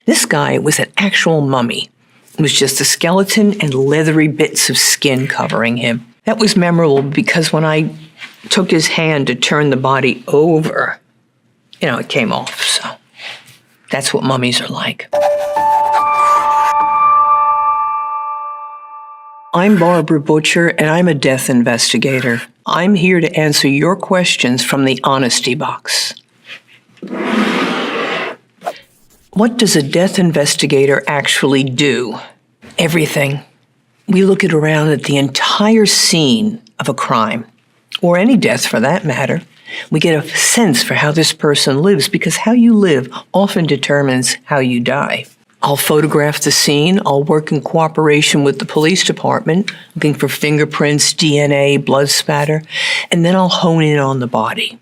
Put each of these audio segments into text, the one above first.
This guy was an actual mummy. It was just a skeleton and leathery bits of skin covering him. That was memorable because when I took his hand to turn the body over, it came off. So that's what mummies are like. I'm Barbara Butcher, and I'm a death investigator. I'm here to answer your questions from the honesty box. What does a death investigator actually do? Everything. We look around at the entire scene of a crime, or any death for that matter. We get a sense for how this person lives because how you live often determines how you die. I'll photograph the scene. I'll work in cooperation with the police department, looking for fingerprints, DNA, blood spatter, and then I'll hone in on the body.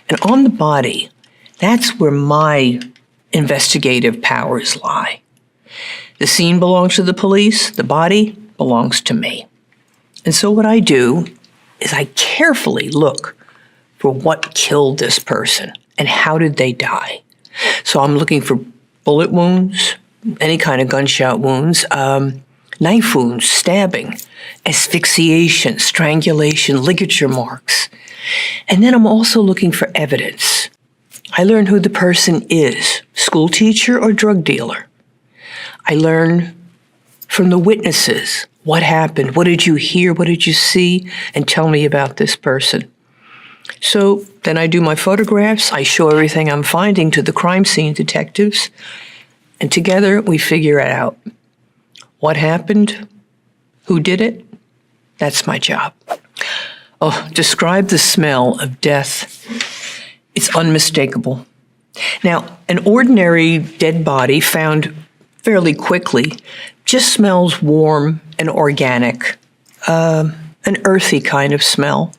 And on the body, that's where my investigative powers lie. The scene belongs to the police. The body belongs to me. And so what I do is I carefully look for what killed this person and how did they die. So I'm looking for bullet wounds, any kind of gunshot wounds, knife wounds, stabbing, asphyxiation, strangulation, ligature marks. And then I'm also looking for evidence. I learn who the person is, school teacher or drug dealer. I learn from the witnesses what happened, what did you hear, what did you see, and tell me about this person. So then I do my photographs, I show everything I'm finding to the crime scene detectives, and together we figure it out. What happened? Who did it? That's my job. Oh, describe the smell of death. It's unmistakable. Now, an ordinary dead body found fairly quickly just smells warm and organic, an earthy kind of smell.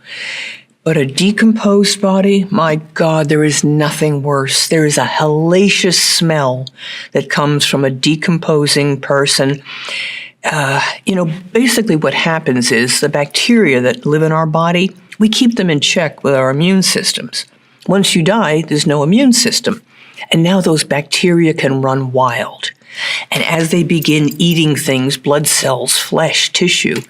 But a decomposed body, my God, there is nothing worse. There is a hellacious smell that comes from a decomposing person. Basically what happens is the bacteria that live in our body, we keep them in check with our immune systems. Once you die, there's no immune system. And now those bacteria can run wild. And as they begin eating things, blood cells, flesh, tissue,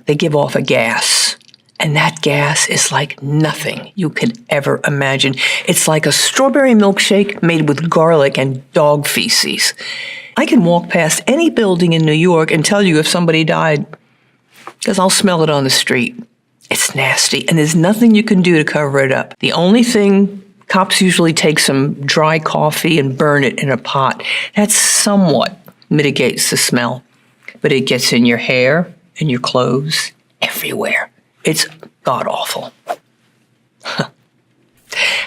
they give off a gas. And that gas is like nothing you could ever imagine. It's like a strawberry milkshake made with garlic and dog feces. I can walk past any building in New York and tell you if somebody died, because I'll smell it on the street. It's nasty, and there's nothing you can do to cover it up. The only thing, cops usually take some dry coffee and burn it in a pot. That somewhat mitigates the smell, but it gets in your hair, in your clothes, everywhere. It's god-awful.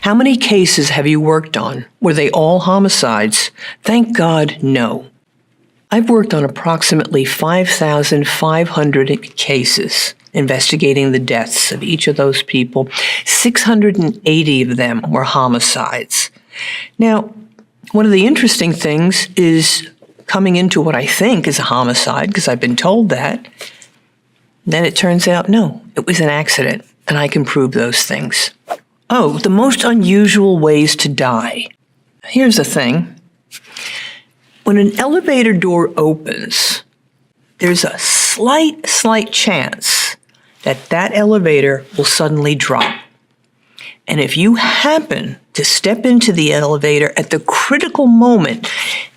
How many cases have you worked on? Were they all homicides? Thank God, no. I've worked on approximately 5,500 cases, investigating the deaths of each of those people. 680 of them were homicides. Now, one of the interesting things is coming into what I think is a homicide, because I've been told that. Then it turns out, no, it was an accident, and I can prove those things. Oh, the most unusual ways to die. Here's the thing. When an elevator door opens, there's a slight chance that that elevator will suddenly drop. And if you happen to step into the elevator at the critical moment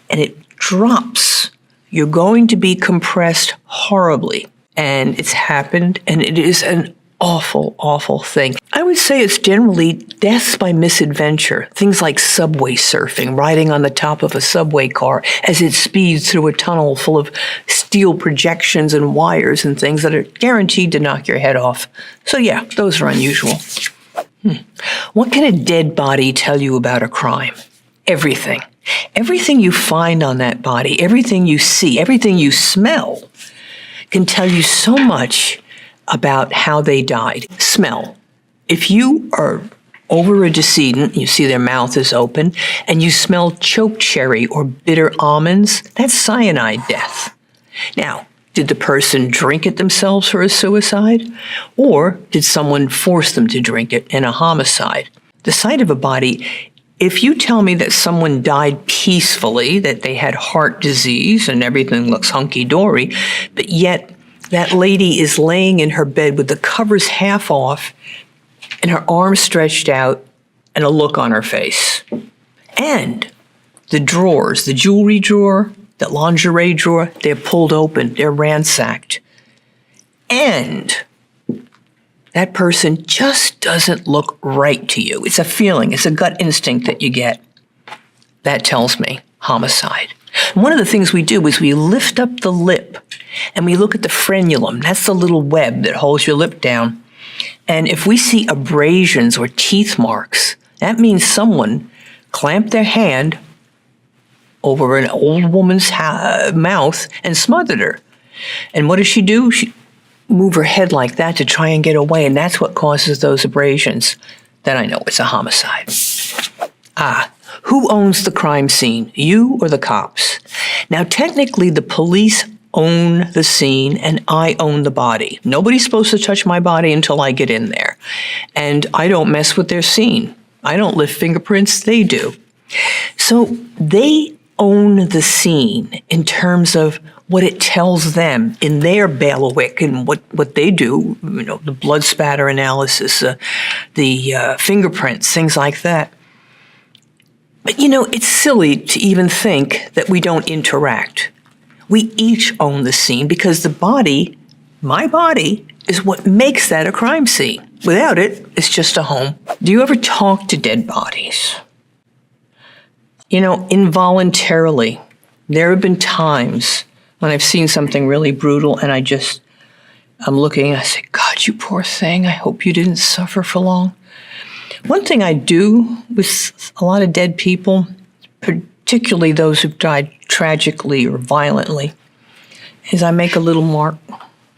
and it drops, you're going to be compressed horribly. And it's happened, and it is an awful, awful thing. I would say it's generally deaths by misadventure, things like subway surfing, riding on the top of a subway car as it speeds through a tunnel full of steel projections and wires and things that are guaranteed to knock your head off. So yeah, those are unusual. What can a dead body tell you about a crime? Everything. Everything you find on that body, everything you see, everything you smell can tell you so much about how they died. Smell. If you are over a decedent, you see their mouth is open, and you smell choke cherry or bitter almonds, that's cyanide death. Now, did the person drink it themselves for a suicide? Or did someone force them to drink it in a homicide? The sight of a body if you tell me that someone died peacefully, that they had heart disease and everything looks hunky-dory, but yet that lady is laying in her bed with the covers half off and her arms stretched out and a look on her face. And the drawers, the jewelry drawer, the lingerie drawer, they're pulled open, they're ransacked. And that person just doesn't look right to you. It's a feeling, it's a gut instinct that you get. That tells me homicide. And one of the things we do is we lift up the lip and we look at the frenulum. That's the little web that holds your lip down. And if we see abrasions or teeth marks, that means someone clamped their hand over an old woman's mouth and smothered her. And what does she do? She move her head like that to try and get away, and that's what causes those abrasions. Then I know it's a homicide. Who owns the crime scene, you or the cops? Now, technically, the police own the scene and I own the body. Nobody's supposed to touch my body until I get in there. And I don't mess with their scene. I don't lift fingerprints, they do. So they own the scene in terms of what it tells them in their bailiwick and what they do, the blood spatter analysis, the fingerprints, things like that. But, it's silly to even think that we don't interact. We each own the scene because the body, my body, is what makes that a crime scene. Without it, it's just a home. Do you ever talk to dead bodies? Involuntarily, there have been times when I've seen something really brutal and I'm looking and I say, God, you poor thing, I hope you didn't suffer for long. One thing I do with a lot of dead people, particularly those who've died tragically or violently, is I make a little mark.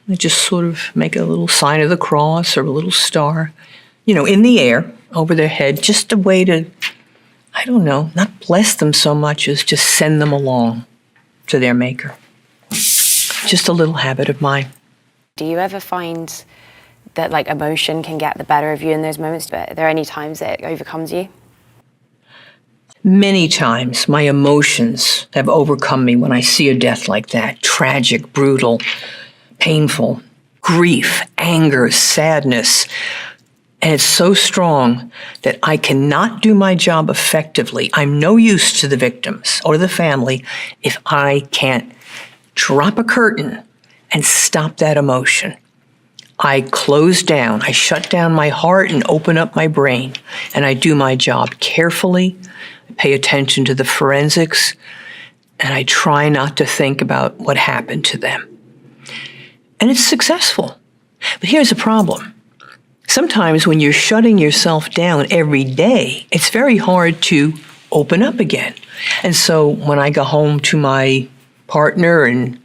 I just sort of make a little sign of the cross or a little star, in the air over their head, just a way to, not bless them so much as just send them along to their maker. Just a little habit of mine. Do you ever find that emotion can get the better of you in those moments? But are there any times that it overcomes you? Many times my emotions have overcome me when I see a death like that. Tragic, brutal, painful, grief, anger, sadness. And it's so strong that I cannot do my job effectively. I'm no use to the victims or the family if I can't drop a curtain and stop that emotion. I close down, I shut down my heart and open up my brain, and I do my job carefully. I pay attention to the forensics, and I try not to think about what happened to them. And it's successful. But here's a problem. Sometimes when you're shutting yourself down every day, it's very hard to open up again. And so when I go home to my partner and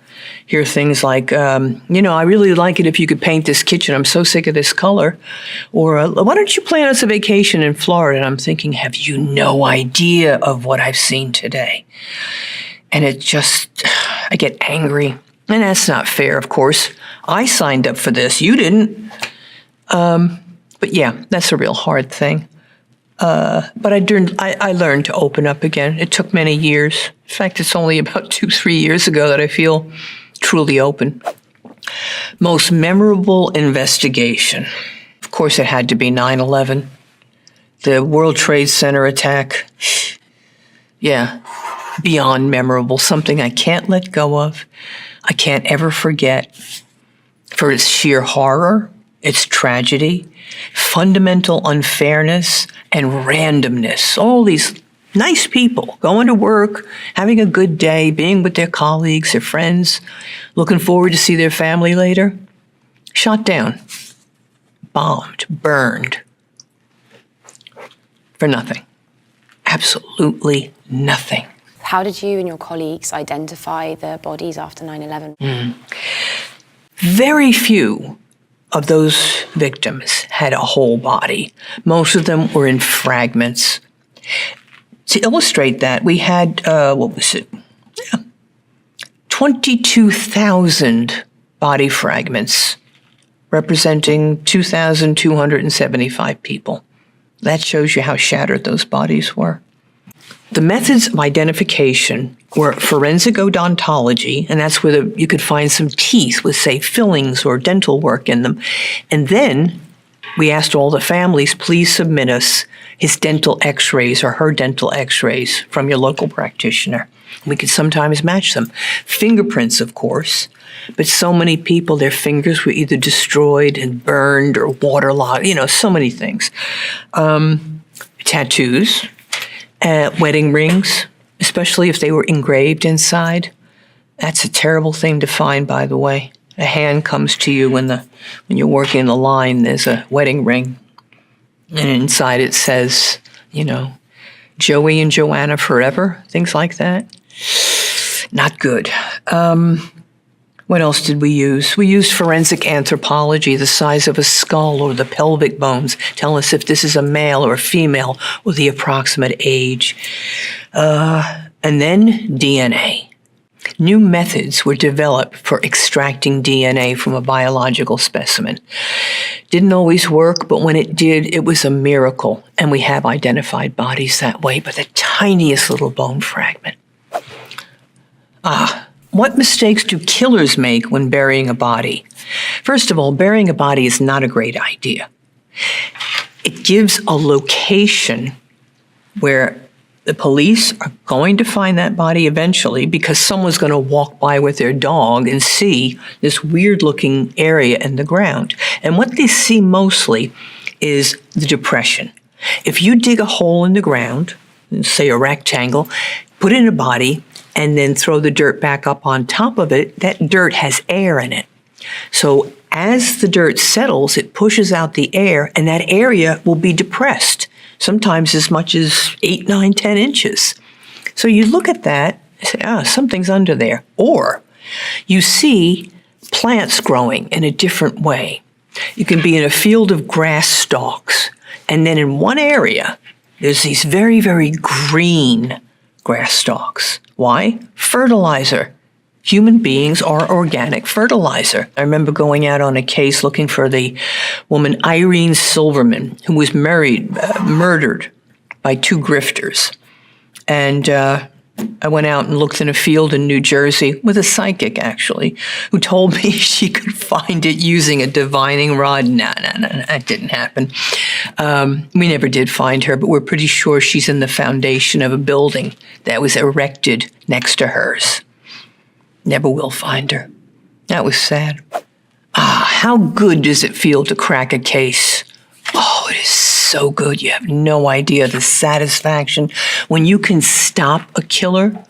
hear things like, I really like it if you could paint this kitchen. I'm so sick of this color. Or why don't you plan us a vacation in Florida? And I'm thinking, have you no idea of what I've seen today? And I get angry. And that's not fair, of course. I signed up for this. You didn't. But yeah, that's a real hard thing. But I learned to open up again. It took many years. In fact, it's only about 2-3 years ago that I feel truly open. Most memorable investigation. Of course, it had to be 9/11. The World Trade Center attack. Yeah, beyond memorable. Something I can't let go of. I can't ever forget. For its sheer horror, its tragedy, fundamental unfairness, and randomness. All these nice people going to work, having a good day, being with their colleagues, their friends, looking forward to see their family later. Shot down, bombed, burned. For nothing. Absolutely nothing. How did you and your colleagues identify the bodies after 9/11? Very few of those victims had a whole body. Most of them were in fragments. To illustrate that, we had, 22,000 body fragments representing 2,275 people. That shows you how shattered those bodies were. The methods of identification were forensic odontology, and that's where you could find some teeth with, say, fillings or dental work in them. And then we asked all the families, please submit us his dental x-rays or her dental x-rays from your local practitioner. We could sometimes match them. Fingerprints, of course, but so many people, their fingers were either destroyed and burned or waterlogged, so many things. Tattoos. Wedding rings, especially if they were engraved inside. That's a terrible thing to find, by the way. A hand comes to you when you're working the line, there's a wedding ring. And inside it says, Joey and Joanna forever, things like that. Not good. What else did we use? We used forensic anthropology, the size of a skull or the pelvic bones. Tell us if this is a male or a female or the approximate age. And then DNA. New methods were developed for extracting DNA from a biological specimen. Didn't always work, but when it did, it was a miracle. And we have identified bodies that way by the tiniest little bone fragment. What mistakes do killers make when burying a body? First of all, burying a body is not a great idea. It gives a location where the police are going to find that body eventually because someone's going to walk by with their dog and see this weird-looking area in the ground. And what they see mostly is the depression. If you dig a hole in the ground, say a rectangle, put in a body, and then throw the dirt back up on top of it, that dirt has air in it. So as the dirt settles, it pushes out the air, and that area will be depressed, sometimes as much as 8, 9, 10 inches. So you look at that and say, something's under there. Or you see plants growing in a different way. You can be in a field of grass stalks, and then in one area, there's these very, very green grass stalks. Why? Fertilizer. Human beings are organic fertilizer. I remember going out on a case looking for the woman Irene Silverman, who was murdered by 2 grifters. And I went out and looked in a field in New Jersey with a psychic, actually, who told me she could find it using a divining rod. No, that didn't happen. We never did find her, but we're pretty sure she's in the foundation of a building that was erected next to hers. Never will find her. That was sad. How good does it feel to crack a case? Oh, it is so good. You have no idea the satisfaction when you can stop a killer.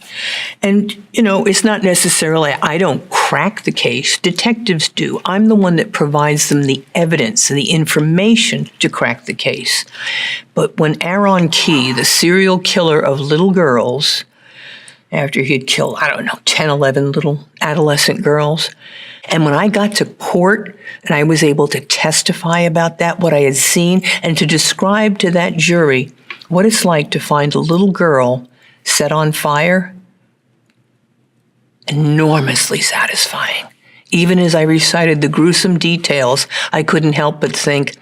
And, it's not necessarily, I don't crack the case. Detectives do. I'm the one that provides them the evidence and the information to crack the case. But when Aaron Key, the serial killer of little girls, after he had killed, 10, 11 little adolescent girls. And when I got to court and I was able to testify about that, what I had seen, and to describe to that jury what it's like to find a little girl set on fire, enormously satisfying. Even as I recited the gruesome details, I couldn't help but think,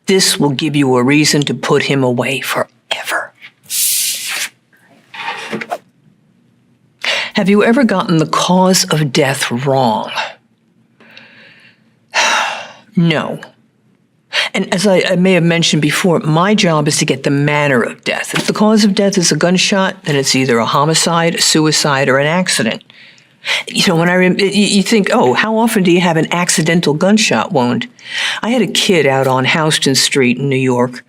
this will give you a reason to put him away forever. Have you ever gotten the cause of death wrong? No. And as I may have mentioned before, my job is to get the manner of death. If the cause of death is a gunshot, then it's either a homicide, a suicide, or an accident. When you think, how often do you have an accidental gunshot wound? I had a kid out on Houston Street in New York,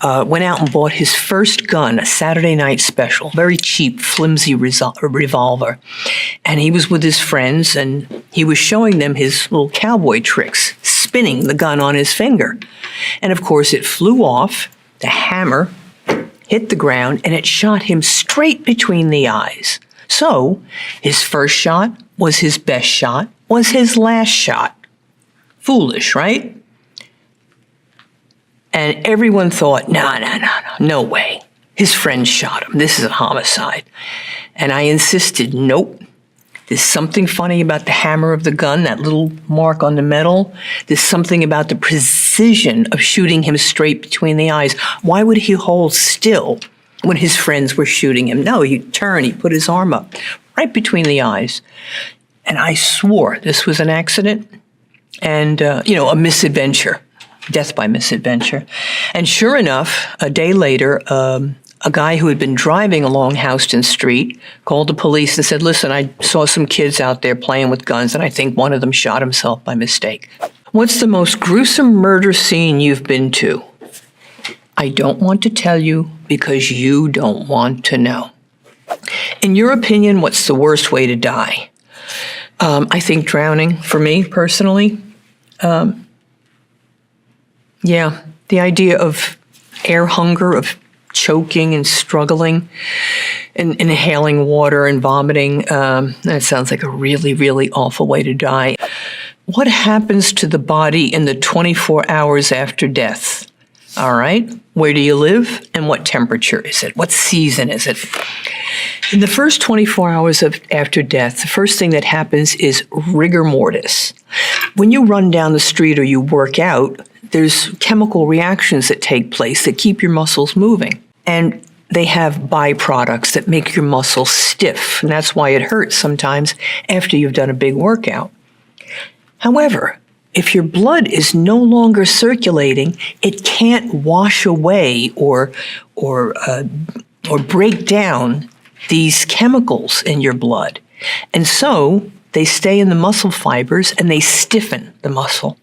went out and bought his first gun, a Saturday night special, very cheap, flimsy revolver. And he was with his friends, and he was showing them his little cowboy tricks, spinning the gun on his finger. And of course, it flew off, the hammer hit the ground, and it shot him straight between the eyes. So, his first shot was his best shot, was his last shot. Foolish, right? And everyone thought, no way. His friend shot him. This is a homicide. And I insisted, nope. There's something funny about the hammer of the gun, that little mark on the metal. There's something about the precision of shooting him straight between the eyes. Why would he hold still when his friends were shooting him? No, he'd turn, he'd put his arm up, right between the eyes. And I swore this was an accident and, a misadventure, death by misadventure. And sure enough, a day later, a guy who had been driving along Houston Street called the police and said, listen, I saw some kids out there playing with guns, and I think one of them shot himself by mistake. What's the most gruesome murder scene you've been to? I don't want to tell you because you don't want to know. In your opinion, what's the worst way to die? I think drowning, for me personally. The idea of air hunger, of choking and struggling and inhaling water and vomiting. That sounds like a really, really awful way to die. What happens to the body in the 24 hours after death? All right. Where do you live and what temperature is it? What season is it? In the first 24 hours after death, the first thing that happens is rigor mortis. When you run down the street or you work out, there's chemical reactions that take place that keep your muscles moving. And they have byproducts that make your muscles stiff. And that's why it hurts sometimes after you've done a big workout. However, if your blood is no longer circulating, it can't wash away or break down these chemicals in your blood. And so they stay in the muscle fibers and they stiffen the muscle.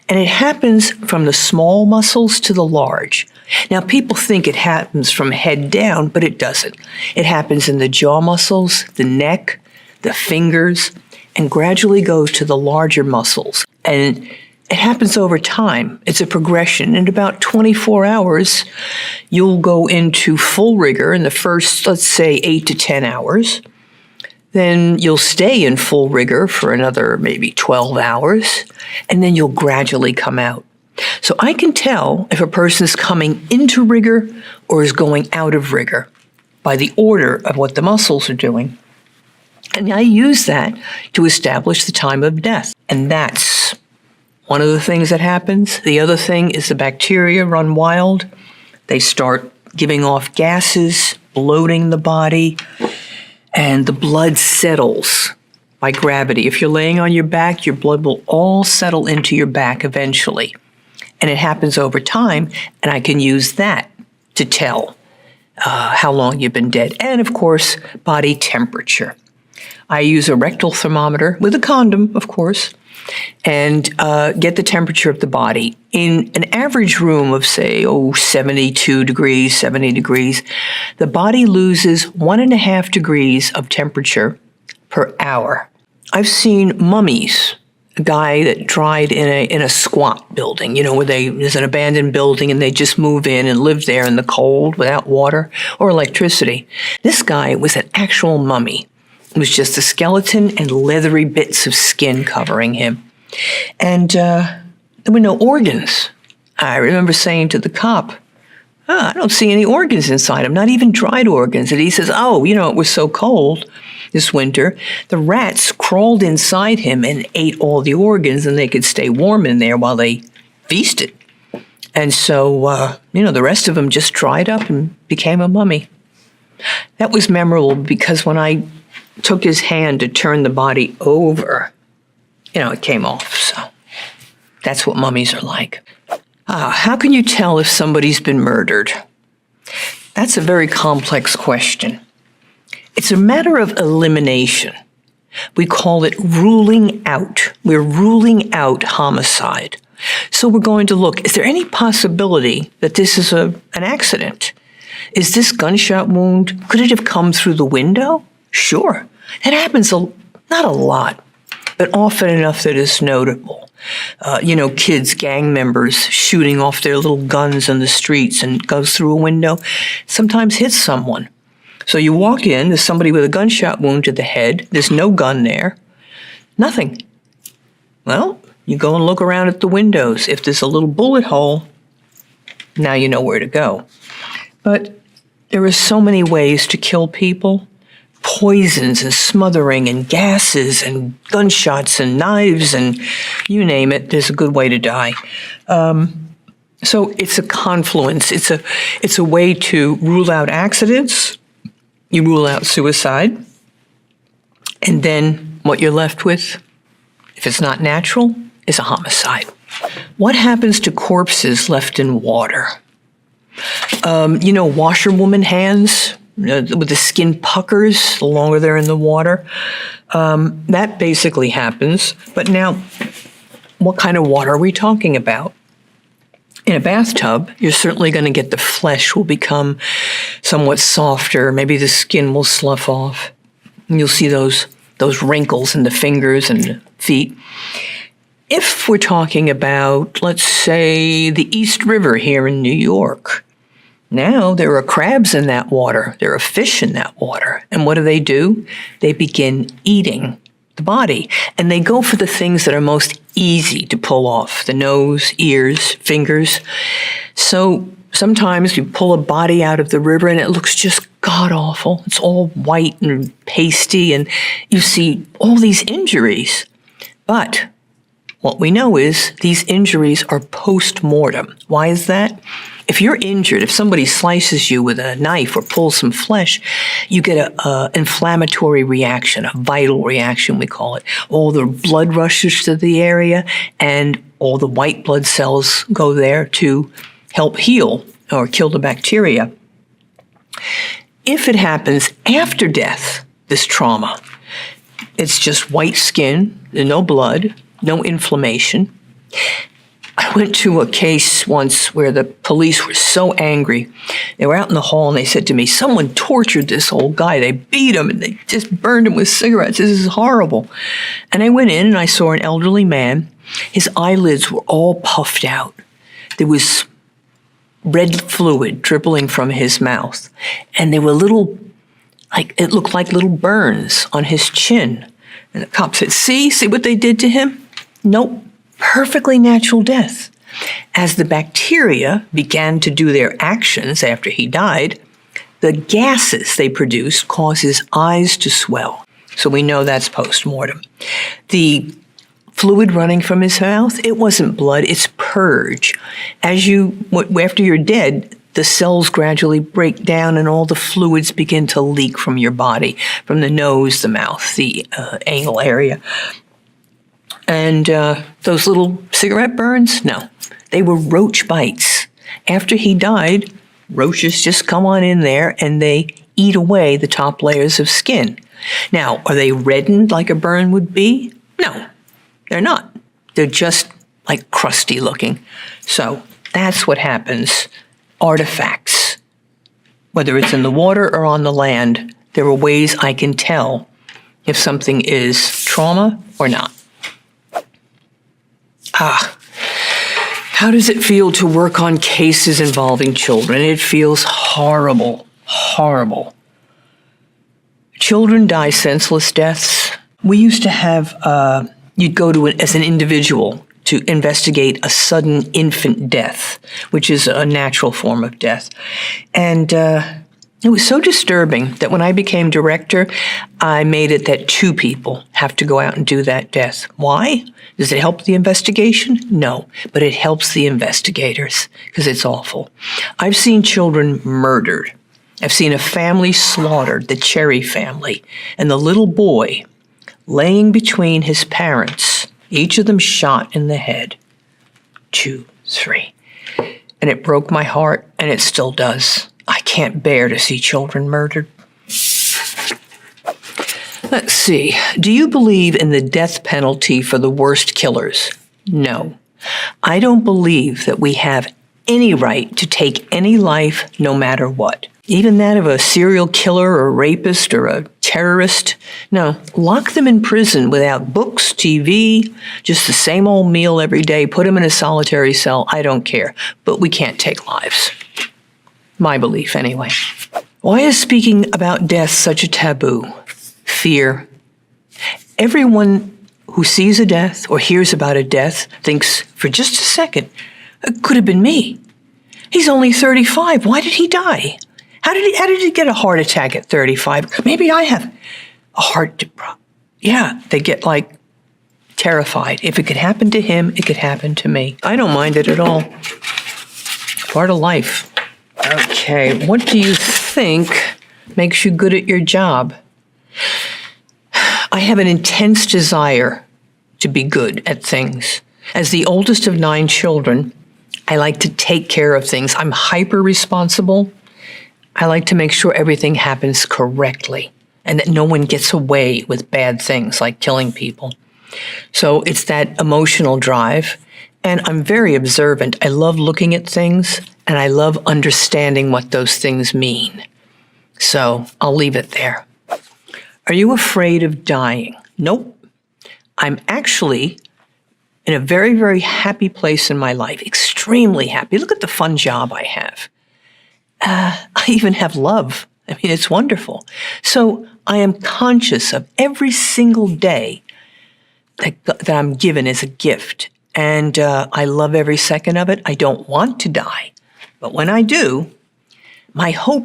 And it happens from the small muscles to the large. Now, people think it happens from head down, but it doesn't. It happens in the jaw muscles, the neck, the fingers, and gradually goes to the larger muscles. And it happens over time. It's a progression. In about 24 hours, you'll go into full rigor in the first, let's say, 8 to 10 hours. Then you'll stay in full rigor for another maybe 12 hours, and then you'll gradually come out. So I can tell if a person is coming into rigor or is going out of rigor by the order of what the muscles are doing. And I use that to establish the time of death. And that's one of the things that happens. The other thing is the bacteria run wild. They start giving off gases, bloating the body, and the blood settles by gravity. If you're laying on your back, your blood will all settle into your back eventually. And it happens over time, and I can use that to tell how long you've been dead. And, of course, body temperature. I use a rectal thermometer with a condom, of course, and get the temperature of the body. In an average room of, say, 72 degrees, 70 degrees, the body loses 1.5 degrees of temperature per hour. I've seen mummies, a guy that died in a squat building, where there's an abandoned building and they just move in and live there in the cold without water or electricity. This guy was an actual mummy. It was just a skeleton and leathery bits of skin covering him. And there were no organs. I remember saying to the cop, I don't see any organs inside him, not even dried organs. And he says, it was so cold this winter, the rats crawled inside him and ate all the organs, and they could stay warm in there while they feasted. And so, the rest of them just dried up and became a mummy. That was memorable because when I took his hand to turn the body over, it came off. So that's what mummies are like. How can you tell if somebody's been murdered? That's a very complex question. It's a matter of elimination. We call it ruling out. We're ruling out homicide. So we're going to look, is there any possibility that this is an accident? Is this gunshot wound, could it have come through the window? Sure. That happens not a lot, but often enough that it's notable. Kids, gang members shooting off their little guns in the streets and goes through a window, sometimes hits someone. So you walk in, there's somebody with a gunshot wound to the head, there's no gun there, nothing. Well, you go and look around at the windows. If there's a little bullet hole, now you know where to go. But there are so many ways to kill people. poisons and smothering and gases and gunshots and knives and you name it, there's a good way to die. So it's a confluence. It's a way to rule out accidents. You rule out suicide. And then what you're left with, if it's not natural, is a homicide. What happens to corpses left in water? Washerwoman hands, with the skin puckers the longer they're in the water. That basically happens. But now, what kind of water are we talking about? In a bathtub, you're certainly going to get the flesh will become somewhat softer. Maybe the skin will slough off. And you'll see those wrinkles in the fingers and the feet. If we're talking about, let's say, the East River here in New York, now there are crabs in that water. There are fish in that water. And what do? They begin eating the body. And they go for the things that are most easy to pull off, the nose, ears, fingers. So sometimes you pull a body out of the river and it looks just god-awful. It's all white and pasty, and you see all these injuries. But what we know is these injuries are post-mortem. Why is that? If you're injured, if somebody slices you with a knife or pulls some flesh, you get an inflammatory reaction, a vital reaction, we call it. All the blood rushes to the area, and all the white blood cells go there to help heal or kill the bacteria. If it happens after death, this trauma, it's just white skin, no blood, no inflammation. I went to a case once where the police were so angry. They were out in the hall and they said to me, someone tortured this old guy. They beat him and they just burned him with cigarettes. This is horrible. And I went in and I saw an elderly man. His eyelids were all puffed out. There was red fluid dribbling from his mouth. And there were it looked like little burns on his chin. And the cop said, see what they did to him? Nope. Perfectly natural death. As the bacteria began to do their actions after he died, the gases they produced caused his eyes to swell. So we know that's post-mortem. The fluid running from his mouth, it wasn't blood, it's purge. After you're dead, the cells gradually break down and all the fluids begin to leak from your body, from the nose, the mouth, the anal area. And those little cigarette burns? No, they were roach bites. After he died, roaches just come on in there and they eat away the top layers of skin. Now, are they reddened like a burn would be? No, they're not. They're just like crusty looking. So that's what happens. Artifacts, whether it's in the water or on the land, there are ways I can tell if something is trauma or not. How does it feel to work on cases involving children? It feels horrible, horrible. Children die senseless deaths. We used to have, you'd go to it as an individual to investigate a sudden infant death, which is a natural form of death. And it was so disturbing that when I became director, I made it that 2 people have to go out and do that death. Why? Does it help the investigation? No, but it helps the investigators because it's awful. I've seen children murdered. I've seen a family slaughtered, the Cherry family, and the little boy laying between his parents, each of them shot in the head. 2, 3. And it broke my heart, and it still does. I can't bear to see children murdered. Let's see. Do you believe in the death penalty for the worst killers? No. I don't believe that we have any right to take any life no matter what. Even that of a serial killer or a rapist or a terrorist. No, lock them in prison without books, TV, just the same old meal every day. Put them in a solitary cell. I don't care. But we can't take lives. My belief, anyway. Why is speaking about death such a taboo? Fear. Everyone who sees a death or hears about a death thinks, for just a second, it could have been me. He's only 35. Why did he die? How did he get a heart attack at 35? Maybe I have a heart problem. Yeah, they get like terrified. If it could happen to him, it could happen to me. I don't mind it at all. Part of life. Okay, what do you think makes you good at your job? I have an intense desire to be good at things. As the oldest of 9 children, I like to take care of things. I'm hyper responsible. I like to make sure everything happens correctly and that no one gets away with bad things like killing people. So it's that emotional drive. And I'm very observant. I love looking at things and I love understanding what those things mean. So I'll leave it there. Are you afraid of dying? Nope. I'm actually in a very, very happy place in my life, extremely happy. Look at the fun job I have. I even have love. I mean, it's wonderful. So I am conscious of every single day that I'm given as a gift. And I love every second of it. I don't want to die. But when I do, my hope